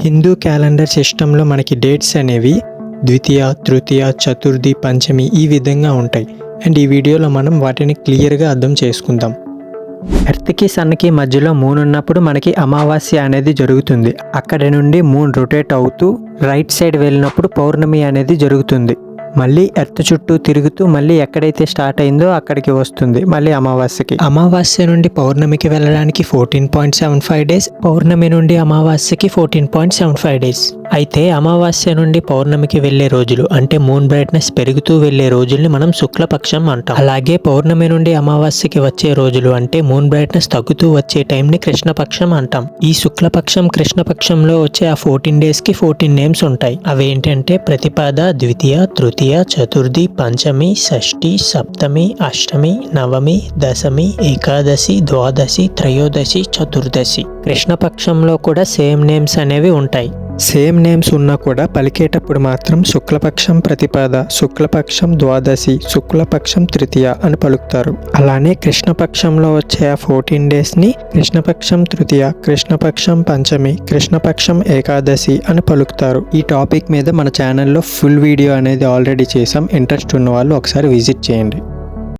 Hindu calendar సిస్టంలో మనకి dates అనేవి ద్వితీయ, తృతీయ, చతుర్థి, పంచమి ఈ విధంగా ఉంటాయి. అండ్ ఈ వీడియోలో మనం వాటిని క్లియర్గా అర్థం చేసుకుందాం. ఎర్త్కి సన్కి మధ్యలో మూన్ ఉన్నప్పుడు మనకి అమావాస్య అనేది జరుగుతుంది. అక్కడి నుండి మూన్ రొటేట్ అవుతూ రైట్ సైడ్ వెళ్ళినప్పుడు పౌర్ణమి అనేది జరుగుతుంది. మళ్ళీ ఎర్త్ చుట్టూ తిరుగుతూ మళ్ళీ ఎక్కడైతే స్టార్ట్ అయిందో అక్కడికి వస్తుంది మళ్ళీ అమావాస్యకి. అమావాస్య నుండి పౌర్ణమికి వెళ్ళడానికి 14.75 డేస్, పౌర్ణమి నుండి అమావాస్యకి 14.75 డేస్. అయితే అమావాస్య నుండి పౌర్ణమికి వెళ్లే రోజులు అంటే మూన్ బ్రైట్నెస్ పెరుగుతూ వెళ్లే రోజుల్ని మనం శుక్లపక్షం అంటాం. అలాగే పౌర్ణమి నుండి అమావాస్యకి వచ్చే రోజులు అంటే మూన్ బ్రైట్నెస్ తగ్గుతూ వచ్చే టైంని కృష్ణపక్షం అంటాం. ఈ శుక్లపక్షం కృష్ణపక్షంలో వచ్చే ఆ 14 డేస్ కి 14 నేమ్స్ ఉంటాయి. అవేంటంటే ప్రతిపాద, ద్వితీయ, తృతీయ, చతుర్థి, పంచమి, షష్ఠి, సప్తమి, అష్టమి, నవమి, దశమి, ఏకాదశి, ద్వాదశి, త్రయోదశి, చతుర్దశి. కృష్ణపక్షంలో కూడా సేమ్ నేమ్స్ అనేవి ఉంటాయి. సేమ్ నేమ్స్ ఉన్నా కూడా పలికేటప్పుడు మాత్రం శుక్లపక్షం ప్రతిపాద, శుక్లపక్షం ద్వాదశి, శుక్లపక్షం తృతీయ అని పలుకుతారు. అలానే కృష్ణపక్షంలో వచ్చే ఆ 14 డేస్ని కృష్ణపక్షం తృతీయ, కృష్ణపక్షం పంచమి, కృష్ణపక్షం ఏకాదశి అని పలుకుతారు. ఈ టాపిక్ మీద మన ఛానల్లో ఫుల్ వీడియో అనేది ఆల్రెడీ చేసాం. ఇంట్రెస్ట్ ఉన్న వాళ్ళు ఒకసారి విజిట్ చేయండి.